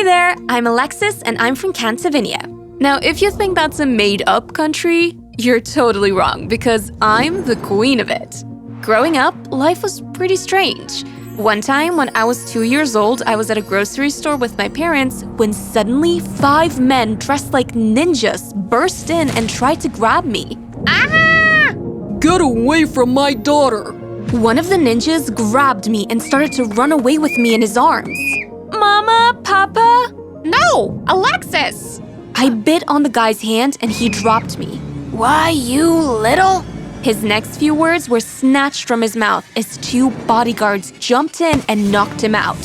Hi there, I'm Alexis and I'm from Cantavinia. Now, if you think that's a made-up country, you're totally wrong because I'm the queen of it. Growing up, life was pretty strange. One time, when I was 2 years old, I was at a grocery store with my parents when suddenly 5 men dressed like ninjas burst in and tried to grab me. Ah! Get away from my daughter! One of the ninjas grabbed me and started to run away with me in his arms. Mama, Papa? No, Alexis! I bit on the guy's hand and he dropped me. Why, you little? His next few words were snatched from his mouth as 2 bodyguards jumped in and knocked him out.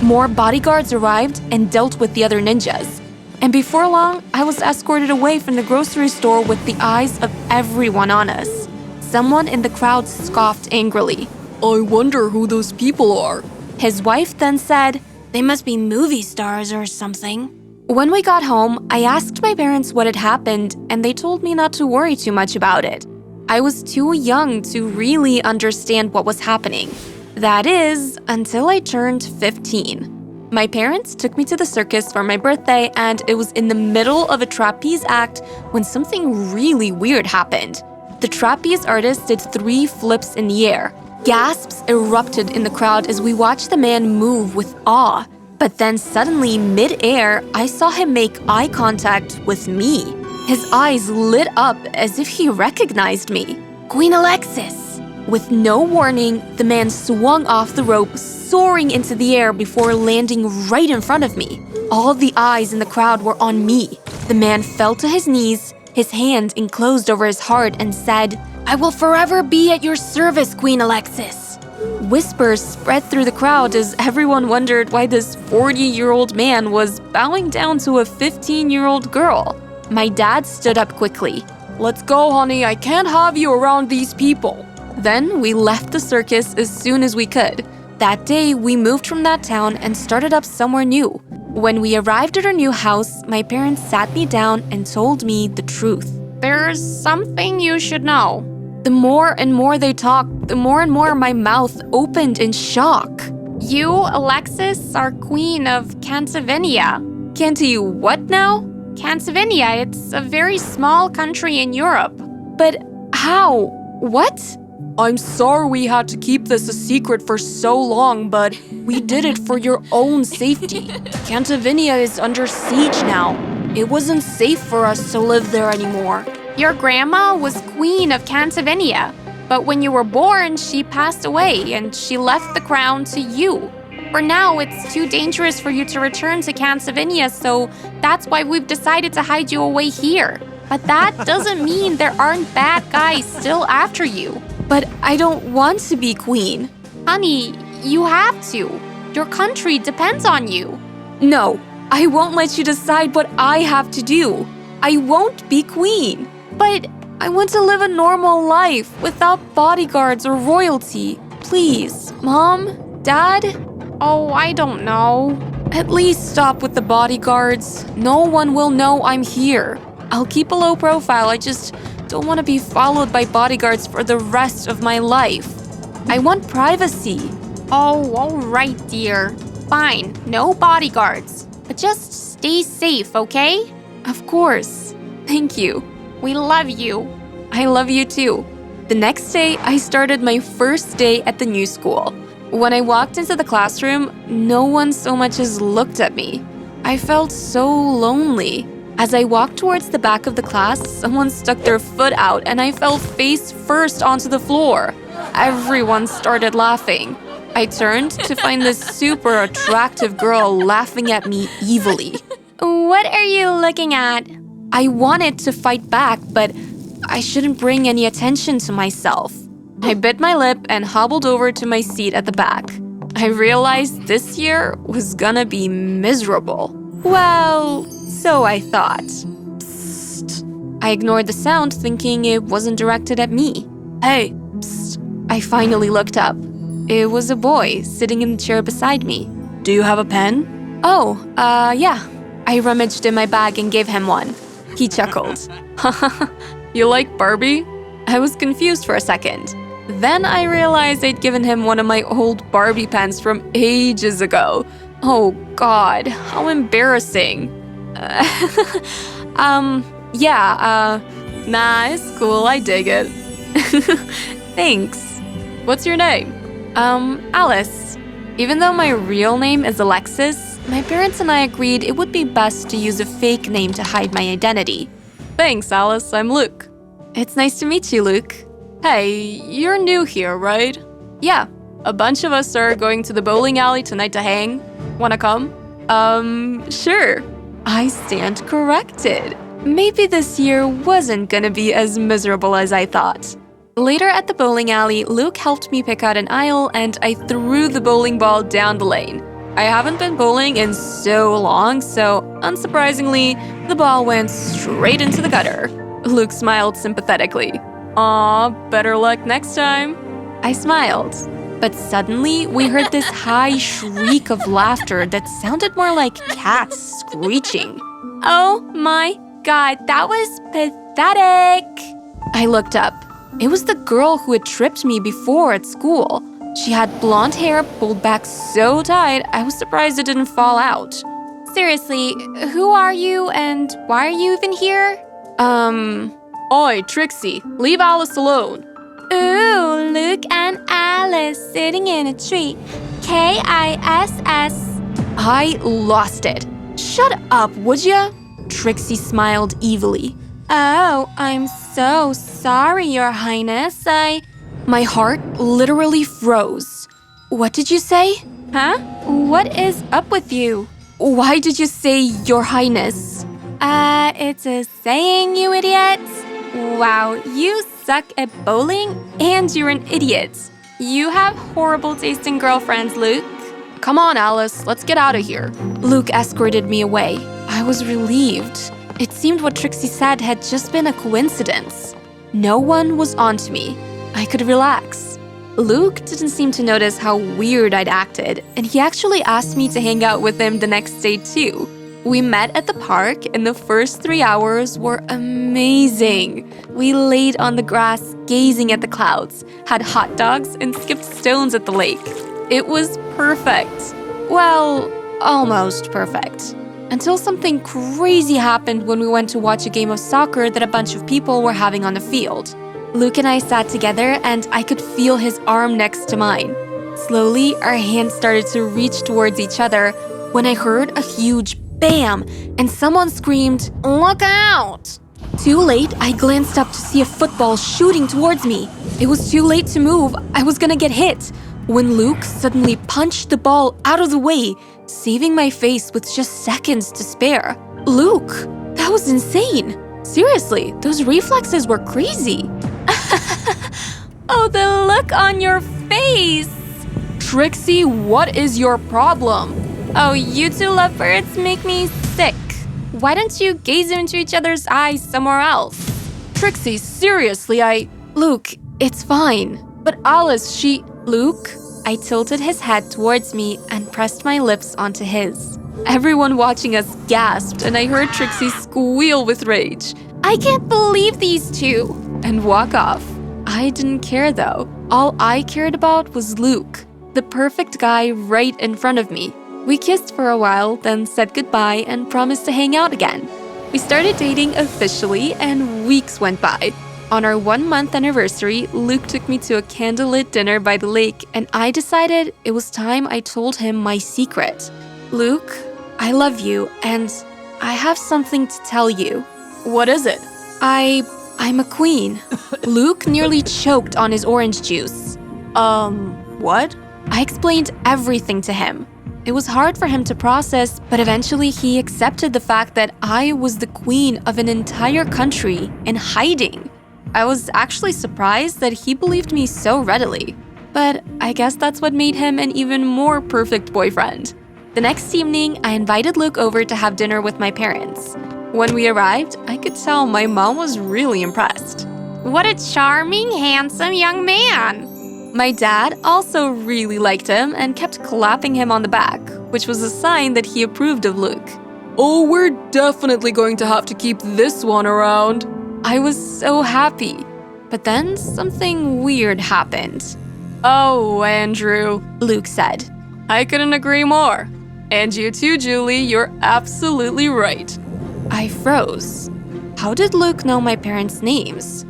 More bodyguards arrived and dealt with the other ninjas. And before long, I was escorted away from the grocery store with the eyes of everyone on us. Someone in the crowd scoffed angrily. I wonder who those people are. His wife then said, They must be movie stars or something. When we got home, I asked my parents what had happened, and they told me not to worry too much about it. I was too young to really understand what was happening. That is, until I turned 15. My parents took me to the circus for my birthday, and it was in the middle of a trapeze act when something really weird happened. The trapeze artist did 3 flips in the air. Gasps erupted in the crowd as we watched the man move with awe. But then suddenly, mid-air, I saw him make eye contact with me. His eyes lit up as if he recognized me. Queen Alexis! With no warning, the man swung off the rope, soaring into the air before landing right in front of me. All the eyes in the crowd were on me. The man fell to his knees, his hand enclosed over his heart, and said, I will forever be at your service, Queen Alexis. Whispers spread through the crowd as everyone wondered why this 40-year-old man was bowing down to a 15-year-old girl. My dad stood up quickly. Let's go, honey. I can't have you around these people. Then we left the circus as soon as we could. That day, we moved from that town and started up somewhere new. When we arrived at our new house, my parents sat me down and told me the truth. There's something you should know. The more and more they talked, the more and more my mouth opened in shock. You, Alexis, are queen of Cantavinia. Canty what now? Cantavinia, it's a very small country in Europe. But how? What? I'm sorry we had to keep this a secret for so long, but we did it for your own safety. Cantavinia is under siege now. It wasn't safe for us to live there anymore. Your grandma was queen of Cantavinia, but when you were born, she passed away and she left the crown to you. For now, it's too dangerous for you to return to Cantavinia, so that's why we've decided to hide you away here. But that doesn't mean there aren't bad guys still after you. But I don't want to be queen. Honey, you have to. Your country depends on you. No, I won't let you decide what I have to do. I won't be queen. But I want to live a normal life without bodyguards or royalty. Please, Mom, Dad? oh, I don't know. At least stop with the bodyguards. No one will know I'm here. I'll keep a low profile. I just don't want to be followed by bodyguards for the rest of my life. I want privacy. Oh, all right, dear. Fine, no bodyguards. But just stay safe, okay? Of course. Thank you. We love you. I love you too. The next day, I started my first day at the new school. When I walked into the classroom, no one so much as looked at me. I felt so lonely. As I walked towards the back of the class, someone stuck their foot out and I fell face first onto the floor. Everyone started laughing. I turned to find this super attractive girl laughing at me evilly. What are you looking at? I wanted to fight back, but I shouldn't bring any attention to myself. I bit my lip and hobbled over to my seat at the back. I realized this year was gonna be miserable. Well, so I thought. Psst. I ignored the sound, thinking it wasn't directed at me. Hey, psst. I finally looked up. It was a boy sitting in the chair beside me. Do you have a pen? Oh, yeah. I rummaged in my bag and gave him one. He chuckled. You like Barbie? I was confused for a second. Then I realized I'd given him one of my old Barbie pens from ages ago. Oh God, how embarrassing. Nah, it's cool, I dig it. Thanks. What's your name? Alice. Even though my real name is Alexis, my parents and I agreed it would be best to use a fake name to hide my identity. Thanks, Alice, I'm Luke. It's nice to meet you, Luke. Hey, you're new here, right? Yeah. A bunch of us are going to the bowling alley tonight to hang. Wanna come? Sure. I stand corrected. Maybe this year wasn't gonna be as miserable as I thought. Later at the bowling alley, Luke helped me pick out an aisle and I threw the bowling ball down the lane. I haven't been bowling in so long, so unsurprisingly, the ball went straight into the gutter. Luke smiled sympathetically. Aw, better luck next time. I smiled. But suddenly, we heard this high shriek of laughter that sounded more like cats screeching. Oh my God, that was pathetic. I looked up. It was the girl who had tripped me before at school. She had blonde hair pulled back so tight, I was surprised it didn't fall out. Seriously, who are you and why are you even here? Oi, Trixie, leave Alice alone. Ooh, Luke and Alice sitting in a tree. Kiss. I lost it. Shut up, would ya? Trixie smiled evilly. Oh, I'm so sorry, Your Highness. My heart literally froze. What did you say? Huh? What is up with you? Why did you say Your Highness? It's a saying, you idiot. Wow, you suck at bowling and you're an idiot. You have horrible tasting girlfriends, Luke. Come on, Alice, let's get out of here. Luke escorted me away. I was relieved. It seemed what Trixie said had just been a coincidence. No one was onto me. I could relax. Luke didn't seem to notice how weird I'd acted, and he actually asked me to hang out with him the next day too. We met at the park, and the first 3 hours were amazing. We laid on the grass, gazing at the clouds, had hot dogs, and skipped stones at the lake. It was perfect. Well, almost perfect. Until something crazy happened when we went to watch a game of soccer that a bunch of people were having on the field. Luke and I sat together, and I could feel his arm next to mine. Slowly, our hands started to reach towards each other when I heard a huge bam, and someone screamed, "Look out!" Too late, I glanced up to see a football shooting towards me. It was too late to move. I was gonna get hit when Luke suddenly punched the ball out of the way, saving my face with just seconds to spare. Luke, that was insane. Seriously, those reflexes were crazy. Oh, the look on your face. Trixie, what is your problem? Oh, you two lovebirds make me sick. Why don't you gaze into each other's eyes somewhere else? Trixie, seriously, Luke, it's fine. But Alice, Luke, I tilted his head towards me and pressed my lips onto his. Everyone watching us gasped, and I heard Trixie squeal with rage. I can't believe these two. And walk off. I didn't care though. All I cared about was Luke, the perfect guy right in front of me. We kissed for a while, then said goodbye and promised to hang out again. We started dating officially, and weeks went by. On our 1-month anniversary, Luke took me to a candlelit dinner by the lake, and I decided it was time I told him my secret. Luke, I love you, and I have something to tell you. what is it? I'm a queen. Luke nearly choked on his orange juice. What? I explained everything to him. It was hard for him to process, but eventually he accepted the fact that I was the queen of an entire country in hiding. I was actually surprised that he believed me so readily. But I guess that's what made him an even more perfect boyfriend. The next evening, I invited Luke over to have dinner with my parents. When we arrived, I could tell my mom was really impressed. What a charming, handsome young man. My dad also really liked him and kept clapping him on the back, which was a sign that he approved of Luke. Oh, we're definitely going to have to keep this one around. I was so happy. But then something weird happened. Oh, Andrew, Luke said. I couldn't agree more. And you too, Julie. You're absolutely right. I froze. How did Luke know my parents' names?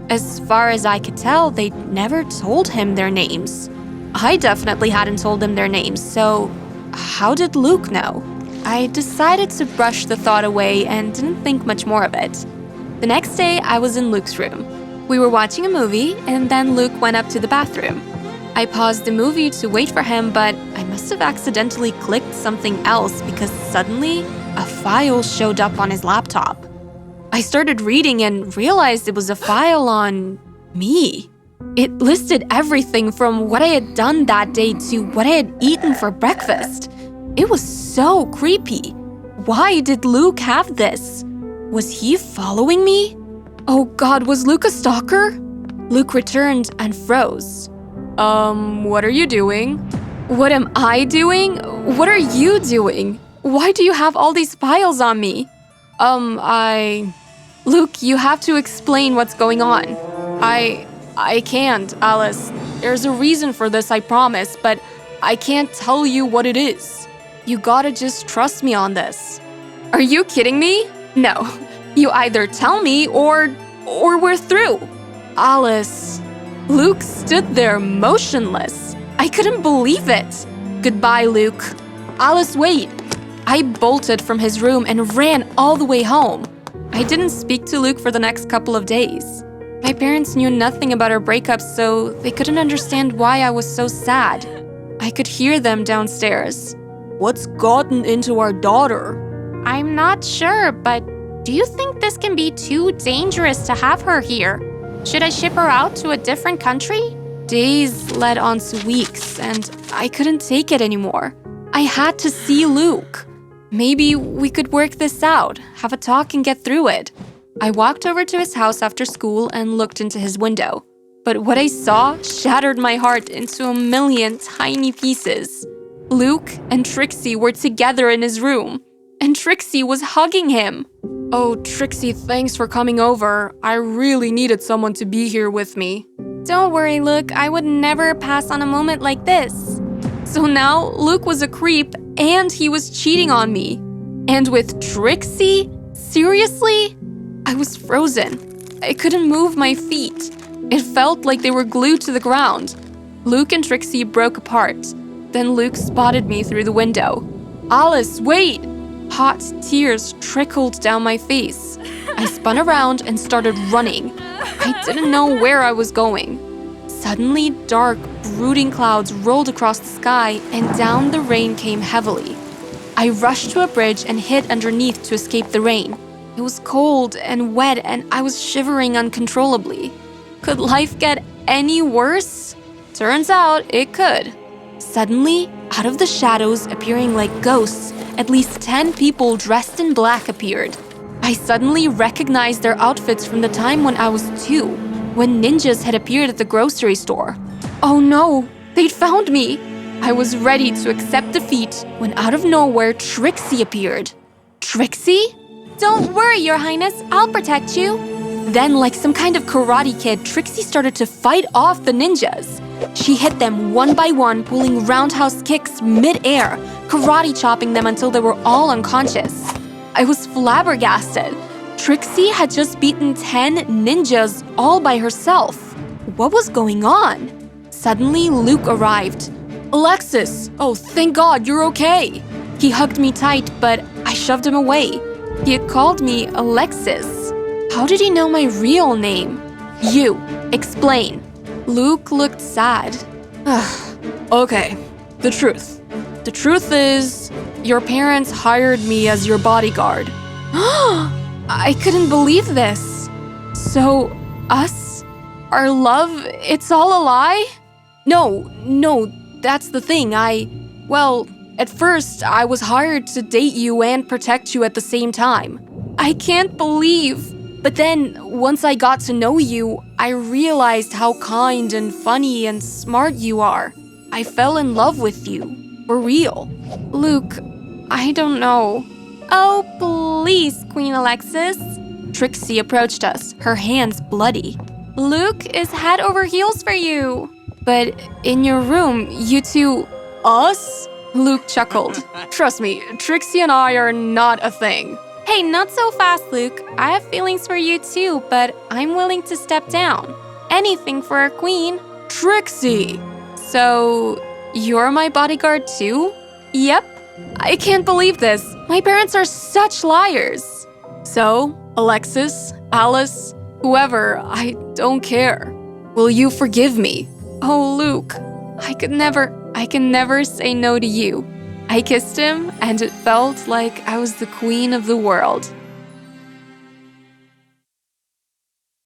As far as I could tell, they'd never told him their names. I definitely hadn't told them their names, so how did Luke know? I decided to brush the thought away and didn't think much more of it. The next day, I was in Luke's room. We were watching a movie, and then Luke went up to the bathroom. I paused the movie to wait for him, but I must have accidentally clicked something else because suddenly a file showed up on his laptop. I started reading and realized it was a file on me. It listed everything from what I had done that day to what I had eaten for breakfast. It was so creepy. Why did Luke have this? Was he following me? Oh God, was Luke a stalker? Luke returned and froze. What are you doing? What am I doing? What are you doing? Why do you have all these files on me? Luke, you have to explain what's going on. I can't, Alice. There's a reason for this, I promise, but I can't tell you what it is. You gotta just trust me on this. Are you kidding me? No. You either tell me or we're through. Alice. Luke stood there motionless. I couldn't believe it. Goodbye, Luke. Alice, wait. I bolted from his room and ran all the way home. I didn't speak to Luke for the next couple of days. My parents knew nothing about our breakup, so they couldn't understand why I was so sad. I could hear them downstairs. What's gotten into our daughter? I'm not sure, but do you think this can be too dangerous to have her here? Should I ship her out to a different country? Days led on to weeks, and I couldn't take it anymore. I had to see Luke. Maybe we could work this out, have a talk and get through it. I walked over to his house after school and looked into his window. But what I saw shattered my heart into a million tiny pieces. Luke and Trixie were together in his room, and Trixie was hugging him. Oh, Trixie, thanks for coming over. I really needed someone to be here with me. Don't worry, Luke, I would never pass on a moment like this. So now Luke was a creep and he was cheating on me. And with Trixie? Seriously? I was frozen. I couldn't move my feet. It felt like they were glued to the ground. Luke and Trixie broke apart. Then Luke spotted me through the window. Alice, wait! Hot tears trickled down my face. I spun around and started running. I didn't know where I was going. Suddenly, dark, brooding clouds rolled across the sky and down the rain came heavily. I rushed to a bridge and hid underneath to escape the rain. It was cold and wet and I was shivering uncontrollably. Could life get any worse? Turns out it could. Suddenly, out of the shadows, appearing like ghosts, at least 10 people dressed in black appeared. I suddenly recognized their outfits from the time when I was 2, when ninjas had appeared at the grocery store. Oh no, they'd found me. I was ready to accept defeat when out of nowhere Trixie appeared. Trixie? Don't worry, Your Highness, I'll protect you. Then, like some kind of karate kid, Trixie started to fight off the ninjas. She hit them one by one, pulling roundhouse kicks mid-air, karate chopping them until they were all unconscious. I was flabbergasted. Trixie had just beaten 10 ninjas all by herself. What was going on? Suddenly, Luke arrived. Alexis! Oh, thank God, you're okay! He hugged me tight, but I shoved him away. He had called me Alexis. How did he know my real name? You, explain. Luke looked sad. Okay, the truth. The truth is, your parents hired me as your bodyguard. I couldn't believe this. So, us? Our love, it's all a lie? No, that's the thing. Well, at first, I was hired to date you and protect you at the same time. I can't believe. But then, once I got to know you, I realized how kind and funny and smart you are. I fell in love with you. For real. Luke, I don't know. Oh, please, Queen Alexis. Trixie approached us, her hands bloody. Luke is head over heels for you. But in your room, you two... Us? Luke chuckled. Trust me, Trixie and I are not a thing. Hey, not so fast, Luke. I have feelings for you too, but I'm willing to step down. Anything for our queen. Trixie! So, you're my bodyguard too? Yep. I can't believe this. My parents are such liars. So, Alexis, Alice, whoever, I don't care. Will you forgive me? Oh, Luke, I can never say no to you. I kissed him, and it felt like I was the queen of the world.